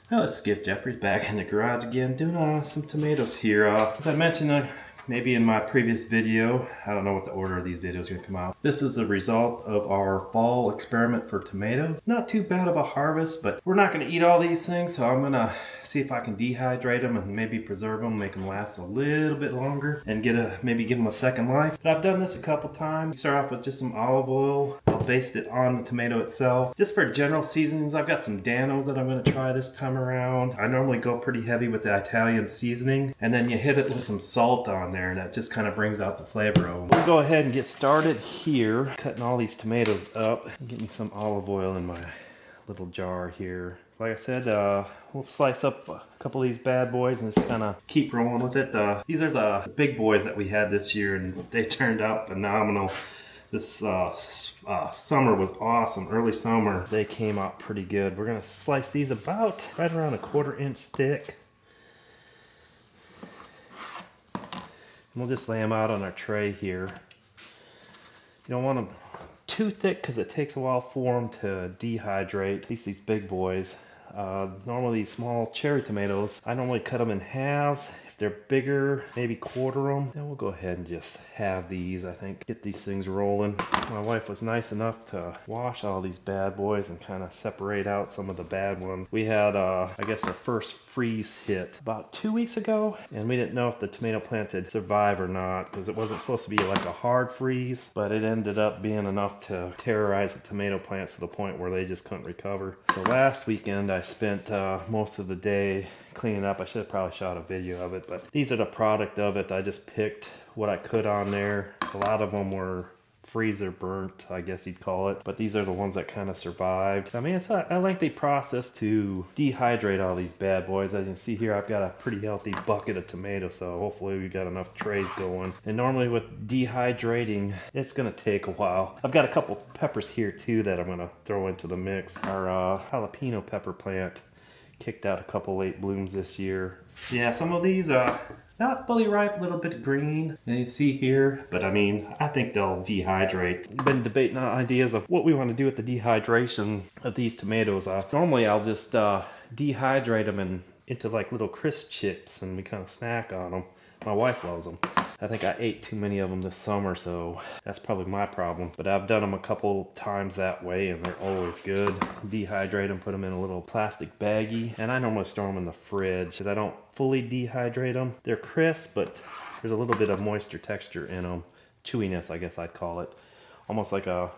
Now let's skip. Jeffrey's back in the garage again doing some tomatoes here. As I mentioned maybe in my previous video, I don't know what the order of these videos are going to come out. This is the result of our fall experiment for tomatoes. Not too bad of a harvest, but we're not going to eat all these things, so I'm going to see if I can dehydrate them and maybe preserve them, make them last a little bit longer, and maybe give them a second life. But I've done this a couple times. Start off with just some olive oil. I'll baste it on the tomato itself. Just for general seasonings, I've got some Danos that I'm going to try this time around. I normally go pretty heavy with the Italian seasoning, and then you hit it with some salt on there, and that just kind of brings out the flavor of them. We'll go ahead and get started here, cutting all these tomatoes up. Get me some olive oil in my little jar here. Like I said, we'll slice up a couple of these bad boys and just kind of keep rolling with it. These are the big boys that we had this year, and they turned out phenomenal. This summer was awesome. Early summer, they came out pretty good. We're gonna slice these about right around a 1/4 inch thick. And we'll just lay them out on our tray here. You don't want them too thick because it takes a while for them to dehydrate. At least these big boys. Normally these small cherry tomatoes, I normally cut them in halves. If they're bigger, maybe quarter them. And we'll go ahead and just have these, I think, get these things rolling. My wife was nice enough to wash all these bad boys and kind of separate out some of the bad ones. We had, I guess, our first freeze hit about 2 weeks ago, and we didn't know if the tomato plants had survived or not because it wasn't supposed to be like a hard freeze, but it ended up being enough to terrorize the tomato plants to the point where they just couldn't recover. So last weekend I spent most of the day cleaning up. I should have probably shot a video of it, but these are the product of it. I just picked what I could on there. A lot of them were freezer burnt, I guess you'd call it, but these are the ones that kind of survived. I mean, it's a lengthy process to dehydrate all these bad boys. As you can see here, I've got a pretty healthy bucket of tomatoes, so hopefully we got enough trays going. And normally with dehydrating, it's gonna take a while. I've got a couple peppers here too that I'm gonna throw into the mix. Our jalapeno pepper plant kicked out a couple late blooms this year. Yeah, some of these not fully ripe, a little bit green. And you see here, but I mean, I think they'll dehydrate. Been debating ideas of what we want to do with the dehydration of these tomatoes. Normally I'll just dehydrate them into like little crisp chips and we kind of snack on them. My wife loves them. I think I ate too many of them this summer, so that's probably my problem. But I've done them a couple times that way, and they're always good. Dehydrate them, put them in a little plastic baggie, and I normally store them in the fridge because I don't fully dehydrate them. They're crisp, but there's a little bit of moisture texture in them. Chewiness, I guess I'd call it. Almost like a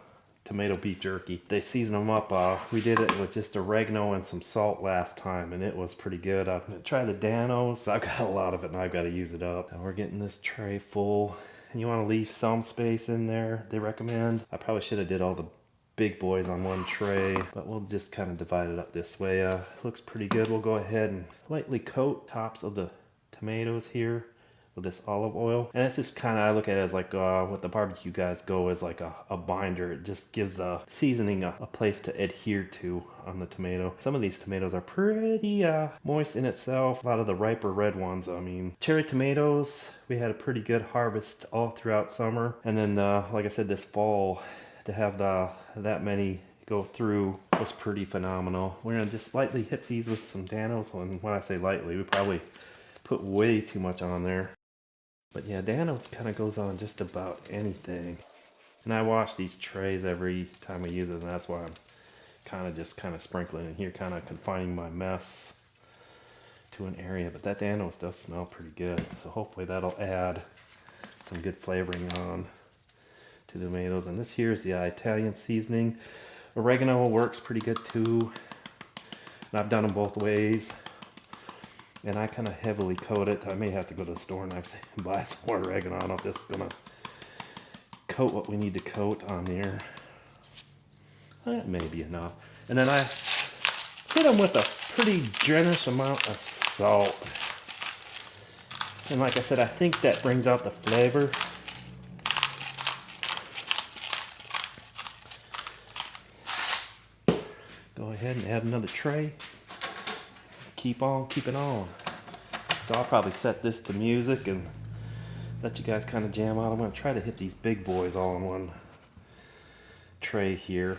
tomato beef jerky. They season them up. We did it with just oregano and some salt last time, and it was pretty good. I'm gonna try the Danos. I've got a lot of it, and I've got to use it up. And we're getting this tray full, and you want to leave some space in there. They recommend. I probably should have did all the big boys on one tray, but we'll just kind of divide it up this way. Looks pretty good. We'll go ahead and lightly coat tops of the tomatoes here with this olive oil, and it's just kind of, I look at it as like what the barbecue guys go as like a binder. It just gives the seasoning a place to adhere to on the tomato. Some of these tomatoes are pretty moist in itself. A lot of the riper red ones. I mean, cherry tomatoes, we had a pretty good harvest all throughout summer, and then like I said, this fall to have that many go through was pretty phenomenal. We're gonna just lightly hit these with some Danos, and when I say lightly, we probably put way too much on there. But yeah, Danos kind of goes on just about anything. And I wash these trays every time I use it, and that's why I'm kind of sprinkling in here, kind of confining my mess to an area. But that Danos does smell pretty good, so hopefully that'll add some good flavoring on to the tomatoes. And this here is the Italian seasoning. Oregano works pretty good too, and I've done them both ways. And I kind of heavily coat it. I may have to go to the store and actually buy some more oregano. I'm just gonna coat what we need to coat on there. That may be enough. And then I hit them with a pretty generous amount of salt. And like I said, I think that brings out the flavor. Go ahead and add another tray. Keep on keeping on. So I'll probably set this to music and let you guys kind of jam out. I'm going to try to hit these big boys all in one tray here.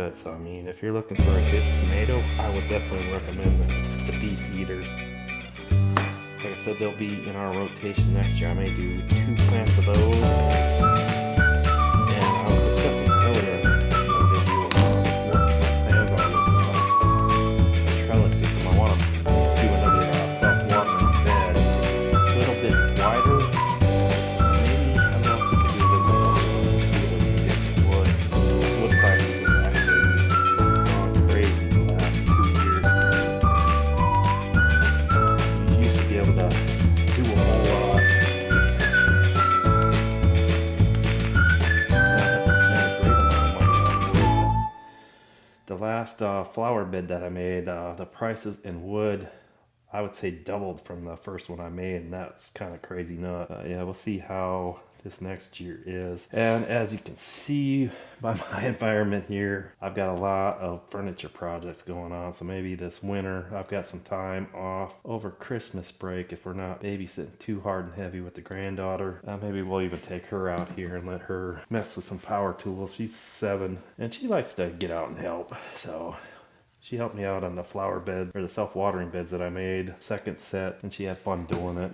good. So I mean, if you're looking for a good tomato, I would definitely recommend the beef eaters. Like I said, they'll be in our rotation next year. I may do 2 plants of those. And I was discussing earlier in the video what my plans are with the trellis system. I want to do another self-watering bed, a little bit wider. Maybe, I don't know if we could do a little bit longer. Let's see what we can get for wood. These wood prices have actually gone crazy the last 2 years. You used to be able to do a whole lot. Not have to spend a great amount of money on wood. The last flower bed that I made, the prices in wood, I would say doubled from the first one I made, and that's kind of crazy nut. Yeah, we'll see how this next year is. And as you can see by my environment here, I've got a lot of furniture projects going on. So maybe this winter I've got some time off over Christmas break if we're not babysitting too hard and heavy with the granddaughter. Maybe we'll even take her out here and let her mess with some power tools. She's 7 and she likes to get out and help. So she helped me out on the flower bed, or the self-watering beds that I made, second set, and she had fun doing it.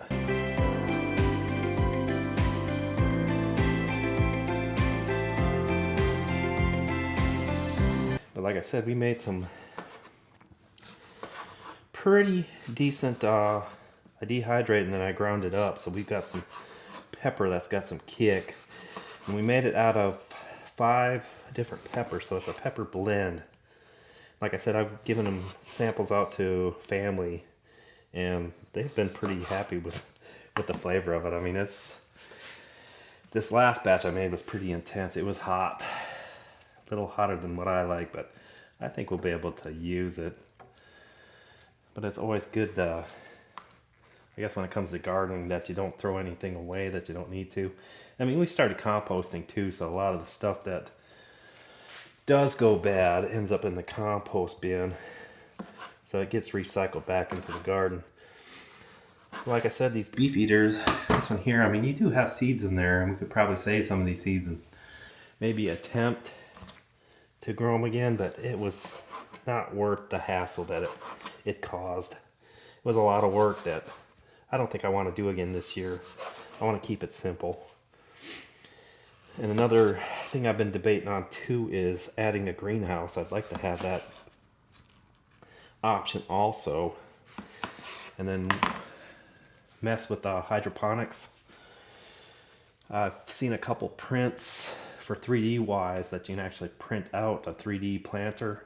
But like I said, we made some pretty decent, I dehydrated and then I ground it up. So we've got some pepper that's got some kick. And we made it out of 5 different peppers, so it's a pepper blend. Like I said, I've given them samples out to family, and they've been pretty happy with the flavor of it. I mean, this last batch I made was pretty intense. It was hot, a little hotter than what I like, but I think we'll be able to use it. But it's always good to, I guess when it comes to gardening, that you don't throw anything away that you don't need to. I mean, we started composting too, so a lot of the stuff that does go bad ends up in the compost bin, so it gets recycled back into the garden. Like I said, these beef eaters, this one here, I mean, you do have seeds in there, and we could probably save some of these seeds and maybe attempt to grow them again, but it was not worth the hassle that it caused. It was a lot of work that I don't think I want to do again this year. I want to keep it simple. And another thing I've been debating on too is adding a greenhouse. I'd like to have that option also. And then mess with hydroponics. I've seen a couple prints for 3D wise that you can actually print out a 3D planter.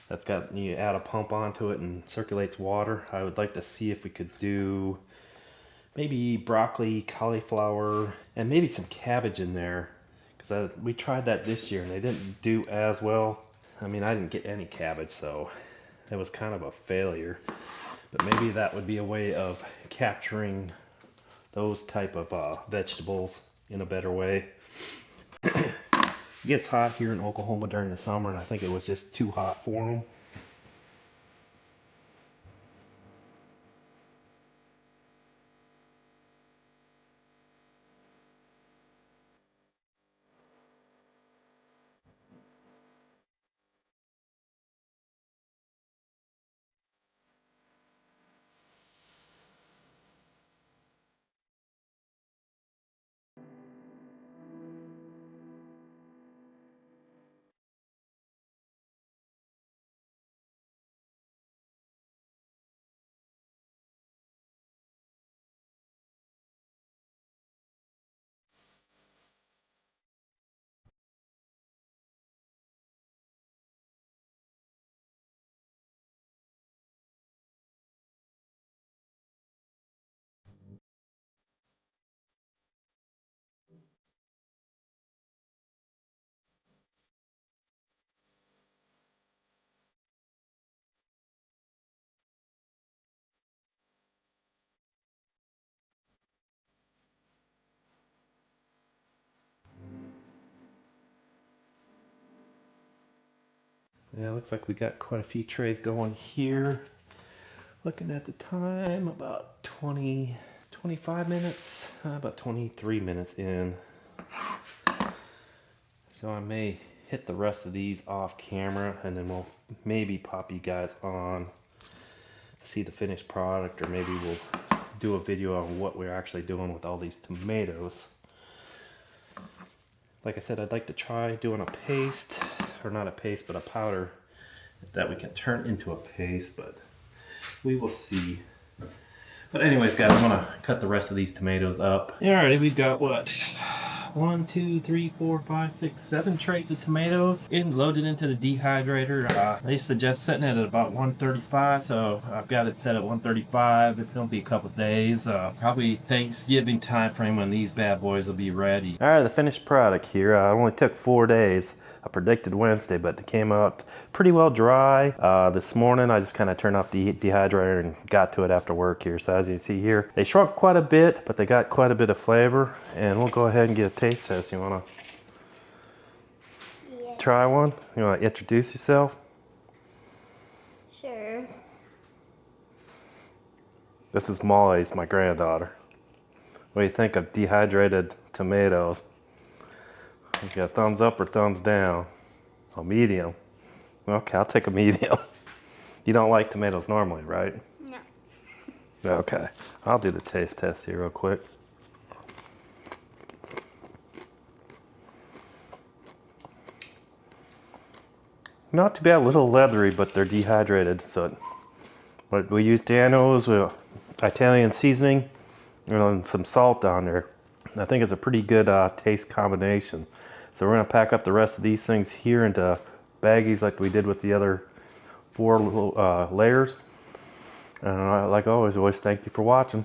That's got, you add a pump onto it and circulates water. I would like to see if we could do maybe broccoli, cauliflower, and maybe some cabbage in there. Because we tried that this year and they didn't do as well. I mean, I didn't get any cabbage, so it was kind of a failure. But maybe that would be a way of capturing those type of vegetables in a better way. It gets hot here in Oklahoma during the summer, and I think it was just too hot for them. Yeah, looks like we got quite a few trays going here. Looking at the time, about 25 minutes, about 23 minutes in. So I may hit the rest of these off camera, and then we'll maybe pop you guys on to see the finished product, or maybe we'll do a video on what we're actually doing with all these tomatoes. Like I said, I'd like to try doing a paste, or not a paste, but a powder that we can turn into a paste, but we will see. But anyways, guys, I'm gonna cut the rest of these tomatoes up. Alrighty, we've got what? 1, 2, 3, 4, 5, 6, 7 trays of tomatoes loaded into the dehydrator. They suggest setting it at about 135, so I've got it set at 135. It's gonna be a couple days, probably Thanksgiving time frame when these bad boys will be ready. All right, the finished product here. It only took 4 days. I predicted Wednesday, but it came out pretty well dry. This morning I just kind of turned off the dehydrator and got to it after work here. So as you can see here, they shrunk quite a bit, but they got quite a bit of flavor. And we'll go ahead and get a taste test. You want to try one? You want to introduce yourself? Sure. This is Molly, my granddaughter. What do you think of dehydrated tomatoes? You got thumbs up or thumbs down? Oh, medium. Okay, I'll take a medium. You don't like tomatoes normally, right? No. Okay, I'll do the taste test here real quick. Not too bad, a little leathery, but they're dehydrated. So what we use Dano's with Italian seasoning, and some salt on there. I think it's a pretty good taste combination. So we're gonna pack up the rest of these things here into baggies like we did with the other 4 layers. And like always, thank you for watching.